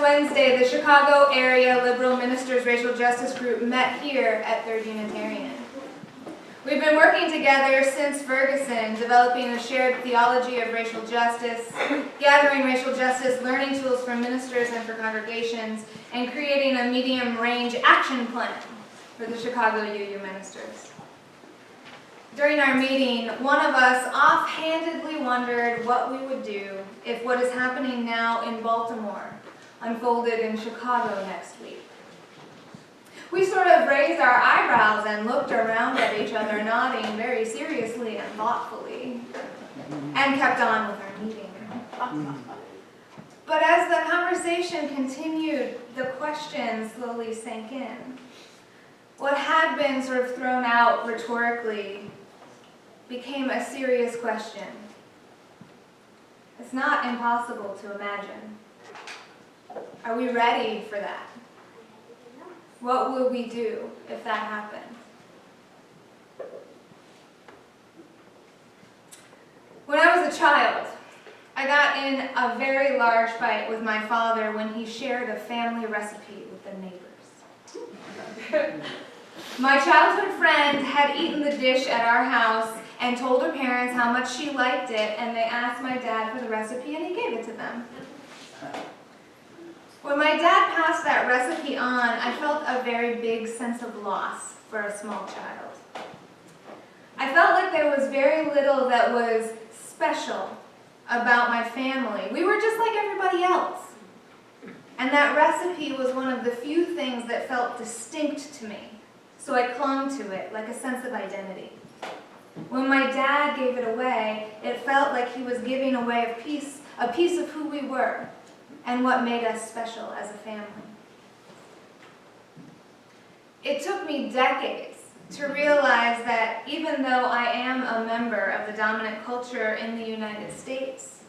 Wednesday, the Chicago Area Liberal Ministers Racial Justice Group met here at Third Unitarian. We've been working together since Ferguson, developing a shared theology of racial justice, gathering racial justice learning tools for ministers and for congregations, and creating a medium-range action plan for the Chicago UU ministers. During our meeting, one of us offhandedly wondered what we would do if what is happening now in Baltimore unfolded in Chicago next week. We sort of raised our eyebrows and looked around at each other, nodding very seriously and thoughtfully, and kept on with our meeting. But as the conversation continued, the questions slowly sank in. What had been sort of thrown out rhetorically became a serious question. It's not impossible to imagine. Are we ready for that? What will we do if that happens? When I was a child, I got in a very large fight with my father when he shared a family recipe with the neighbors. My childhood friend had eaten the dish at our house and told her parents how much she liked it, and they asked my dad for the recipe and he gave it to them. When my dad passed that recipe on, I felt a very big sense of loss for a small child. I felt like there was very little that was special about my family. We were just like everybody else. And that recipe was one of the few things that felt distinct to me. So I clung to it like a sense of identity. When my dad gave it away, it felt like he was giving away a piece of who we were and what made us special as a family. It took me decades to realize that even though I am a member of the dominant culture in the United States,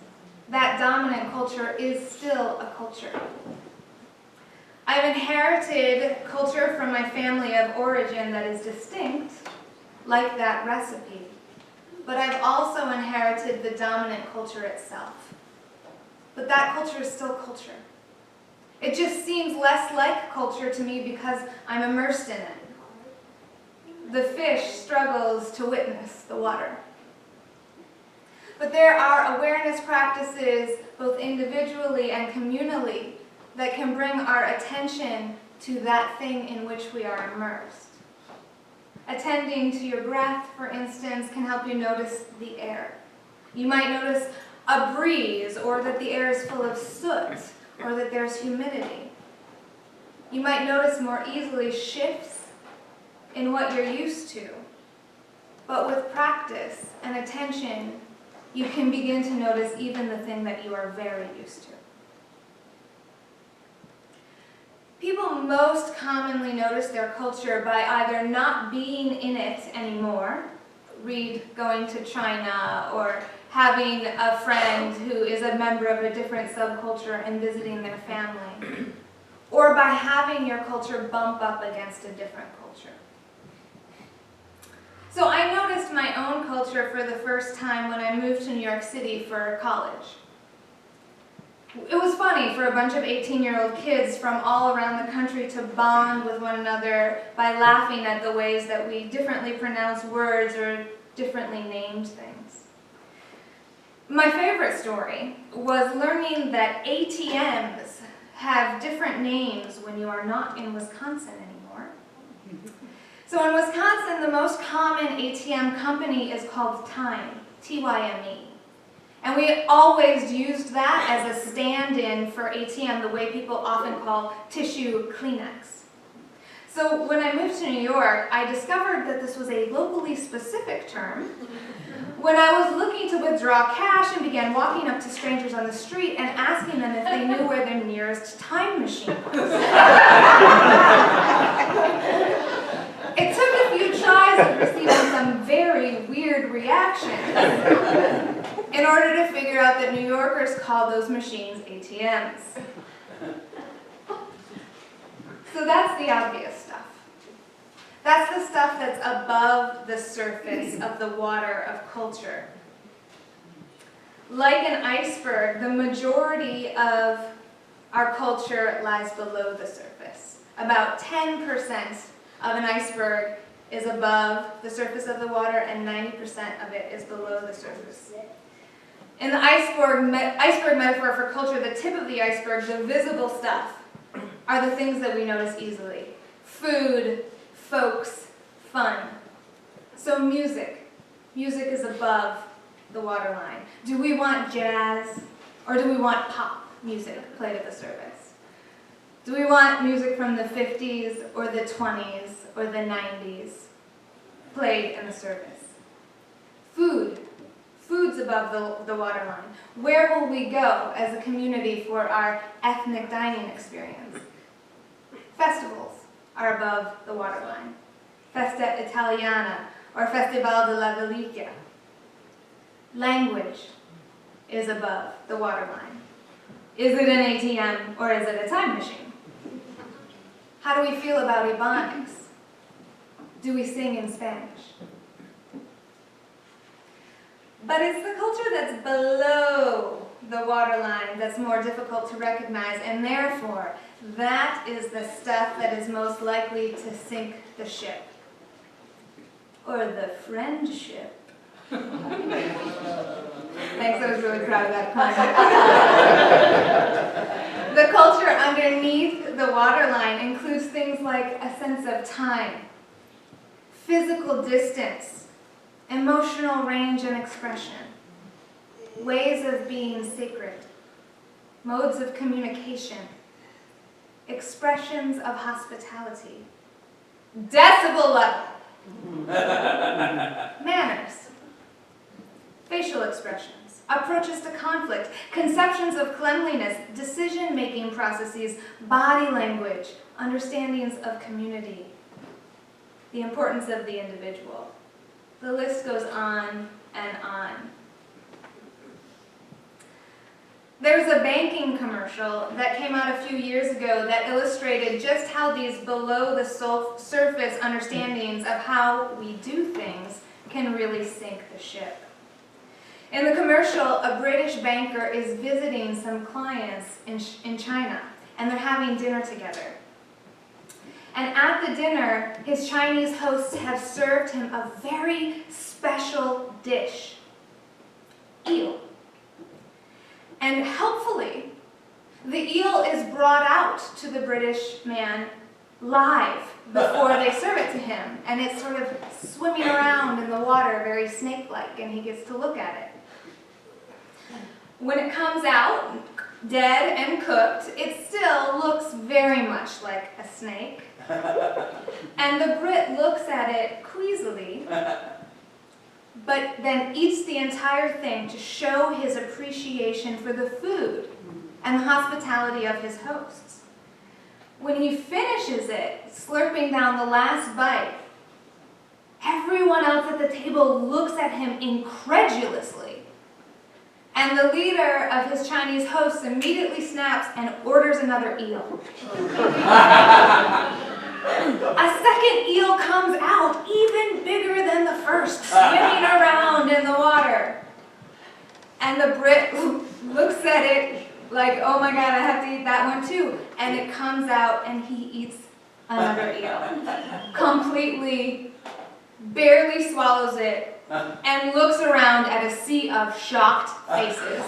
that dominant culture is still a culture. I've inherited culture from my family of origin that is distinct, like that recipe, but I've also inherited the dominant culture itself. But that culture is still culture. It just seems less like culture to me because I'm immersed in it. The fish struggles to witness the water. But there are awareness practices, both individually and communally, that can bring our attention to that thing in which we are immersed. Attending to your breath, for instance, can help you notice the air. You might notice a breeze, or that the air is full of soot, or that there's humidity. You might notice more easily shifts in what you're used to. But with practice and attention, you can begin to notice even the thing that you are very used to. People most commonly notice their culture by either not being in it anymore, read going to China, or having a friend who is a member of a different subculture and visiting their family, or by having your culture bump up against a different culture. So I noticed my own culture for the first time when I moved to New York City for college. It was funny for a bunch of 18-year-old kids from all around the country to bond with one another by laughing at the ways that we differently pronounce words or differently named things. My favorite story was learning that ATMs have different names when you are not in Wisconsin anymore. So in Wisconsin, the most common ATM company is called Time, T-Y-M-E. And we always used that as a stand-in for ATM, the way people often call tissue Kleenex. So when I moved to New York, I discovered that this was a locally specific term when I was looking to withdraw cash and began walking up to strangers on the street and asking them if they knew where their nearest time machine was. It took a few tries of receiving some very weird reactions in order to figure out that New Yorkers call those machines ATMs. So that's the obvious stuff. That's the stuff that's above the surface of the water of culture. Like an iceberg, the majority of our culture lies below the surface. About 10% of an iceberg is above the surface of the water, and 90% of it is below the surface. In the iceberg metaphor for culture, the tip of the iceberg, the visible stuff, are the things that we notice easily. Food, folks, fun. So music. Music is above the waterline. Do we want jazz, or do we want pop music played at the surface? Do we want music from the 50s or the 20s or the 90s played in the surface? Food. Food's above the waterline. Where will we go as a community for our ethnic dining experience? Festivals are above the waterline. Festa Italiana or Festival de la Gallicia. Language is above the waterline. Is it an ATM or is it a time machine? How do we feel about Ebonics? Do we sing in Spanish? But it's the culture that's below the waterline that's more difficult to recognize, and therefore, that is the stuff that is most likely to sink the ship. Or the friendship. Thanks, I was really proud of that pun. The culture underneath the waterline includes things like a sense of time, physical distance, emotional range and expression, ways of being sacred, modes of communication, expressions of hospitality, decibel level, manners, facial expressions, approaches to conflict, conceptions of cleanliness, decision-making processes, body language, understandings of community, the importance of the individual. The list goes on and on. There's a banking commercial that came out a few years ago that illustrated just how these below the surface understandings of how we do things can really sink the ship. In the commercial, a British banker is visiting some clients in China, and they're having dinner together. And at the dinner, his Chinese hosts have served him a very special dish, eel. And helpfully, the eel is brought out to the British man live before they serve it to him. And it's sort of swimming around in the water, very snake-like, and he gets to look at it. When it comes out, dead and cooked, it still looks very much like a snake. And the Brit looks at it queasily, but then eats the entire thing to show his appreciation for the food and the hospitality of his hosts. When he finishes it, slurping down the last bite, everyone else at the table looks at him incredulously. And the leader of his Chinese hosts immediately snaps and orders another eel. A second eel comes out, even bigger than the first, swimming around in the water. And the Brit looks at it like, oh my God, I have to eat that one too. And it comes out and he eats another eel. Completely, barely swallows it, and looks around at a sea of shocked faces.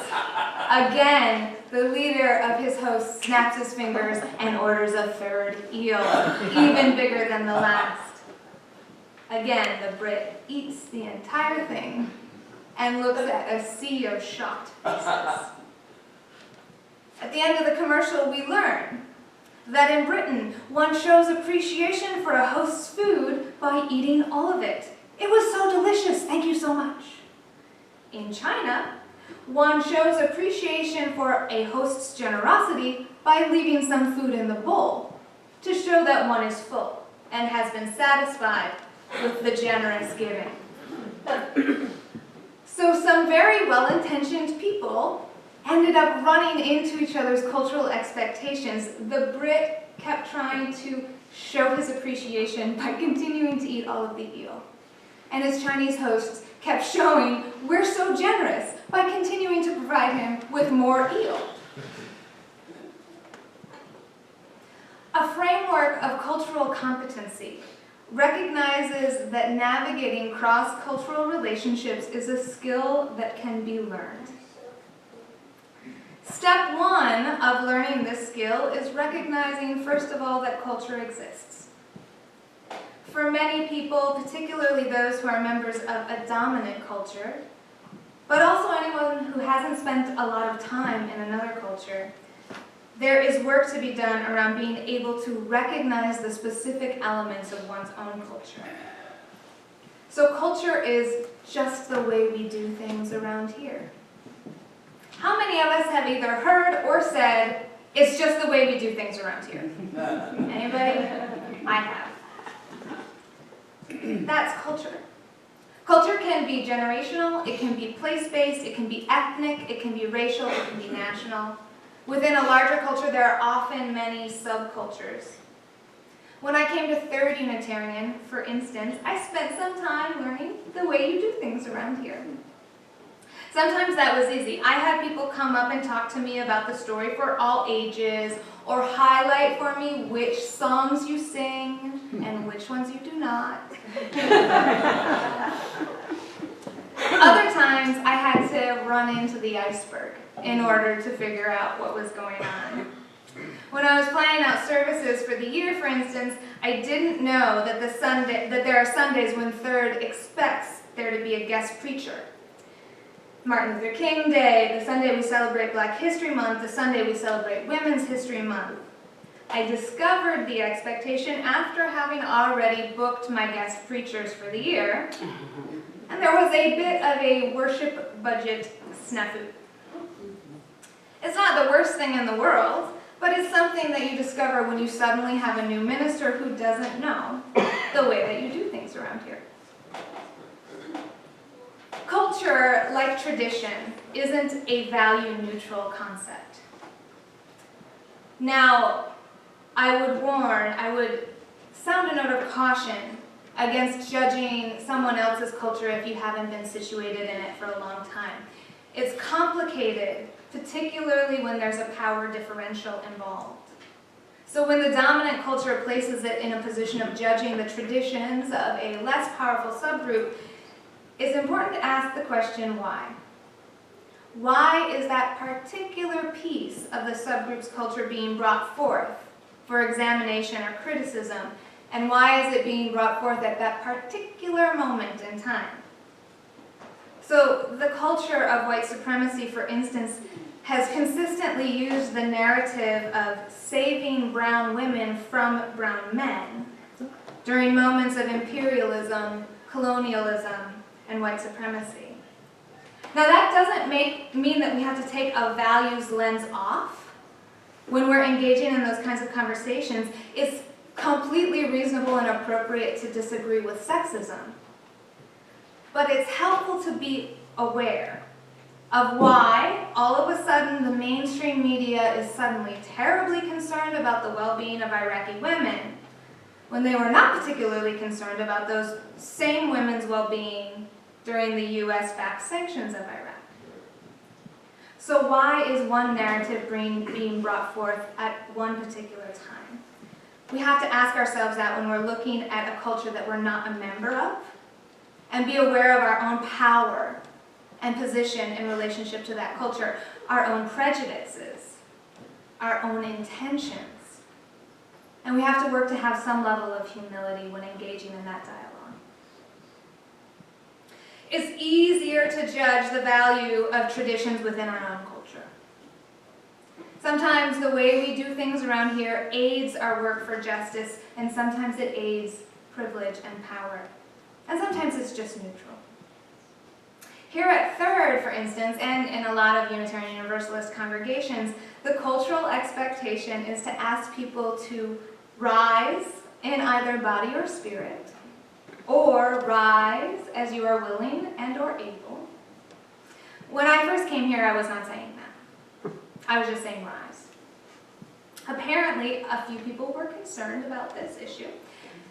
Again, the leader of his host snaps his fingers and orders a third eel, even bigger than the last. Again, the Brit eats the entire thing and looks at a sea of shocked faces. At the end of the commercial, we learn that in Britain, one shows appreciation for a host's food by eating all of it. It was so delicious, thank you so much. In China, one shows appreciation for a host's generosity by leaving some food in the bowl to show that one is full and has been satisfied with the generous giving. So some very well-intentioned people ended up running into each other's cultural expectations. The Brit kept trying to show his appreciation by continuing to eat all of the eel. And his Chinese hosts kept showing, we're so generous, by continuing to provide him with more eel. framework of cultural competency recognizes that navigating cross-cultural relationships is a skill that can be learned. Step one of learning this skill is recognizing, first of all, that culture exists. For many people, particularly those who are members of a dominant culture, but also anyone who hasn't spent a lot of time in another culture, there is work to be done around being able to recognize the specific elements of one's own culture. So culture is just the way we do things around here. How many of us have either heard or said, it's just the way we do things around here? Anybody? I have. That's culture. Culture can be generational, it can be place-based, it can be ethnic, it can be racial, it can be national. Within a larger culture, there are often many subcultures. When I came to Third Unitarian, for instance, I spent some time learning the way you do things around here. Sometimes that was easy. I had people come up and talk to me about the story for all ages, or highlight for me which songs you sing and which ones you do not. Other times, I had to run into the iceberg in order to figure out what was going on. When I was planning out services for the year, for instance, I didn't know that there are Sundays when Third expects there to be a guest preacher. Martin Luther King Day, the Sunday we celebrate Black History Month, the Sunday we celebrate Women's History Month. I discovered the expectation after having already booked my guest preachers for the year, and there was a bit of a worship budget snafu. It's not the worst thing in the world, but it's something that you discover when you suddenly have a new minister who doesn't know the way that you do things around here. Culture, like tradition, isn't a value-neutral concept. Now, I would sound a note of caution against judging someone else's culture if you haven't been situated in it for a long time. It's complicated, particularly when there's a power differential involved. So when the dominant culture places it in a position of judging the traditions of a less powerful subgroup, it's important to ask the question, why? Why is that particular piece of the subgroup's culture being brought forth for examination or criticism, and why is it being brought forth at that particular moment in time? So the culture of white supremacy, for instance, has consistently used the narrative of saving brown women from brown men during moments of imperialism, colonialism, and white supremacy. Now that doesn't mean that we have to take a values lens off when we're engaging in those kinds of conversations. It's completely reasonable and appropriate to disagree with sexism. But it's helpful to be aware of why all of a sudden the mainstream media is suddenly terribly concerned about the well-being of Iraqi women when they were not particularly concerned about those same women's well-being during the US-backed sanctions of Iraq. So why is one narrative being brought forth at one particular time? We have to ask ourselves that when we're looking at a culture that we're not a member of, and be aware of our own power and position in relationship to that culture, our own prejudices, our own intentions. And we have to work to have some level of humility when engaging in that dialogue. It's easier to judge the value of traditions within our own culture. Sometimes the way we do things around here aids our work for justice, and sometimes it aids privilege and power. And sometimes it's just neutral. Here at Third, for instance, and in a lot of Unitarian Universalist congregations, the cultural expectation is to ask people to rise in either body or spirit, or rise as you are willing and or able. When I first came here, I was not saying that. I was just saying rise. Apparently, a few people were concerned about this issue.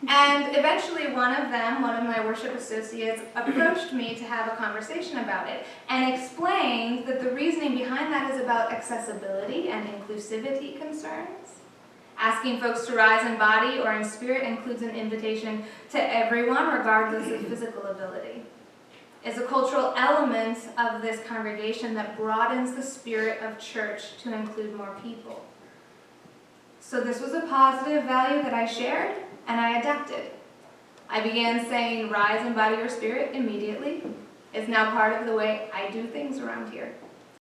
And eventually one of my worship associates, approached me to have a conversation about it and explained that the reasoning behind that is about accessibility and inclusivity concerns, Asking folks to rise in body or in spirit includes an invitation to everyone, regardless of physical ability. It's a cultural element of this congregation that broadens the spirit of church to include more people. So this was a positive value that I shared, and I adapted. I began saying rise in body or spirit immediately. It's now part of the way I do things around here.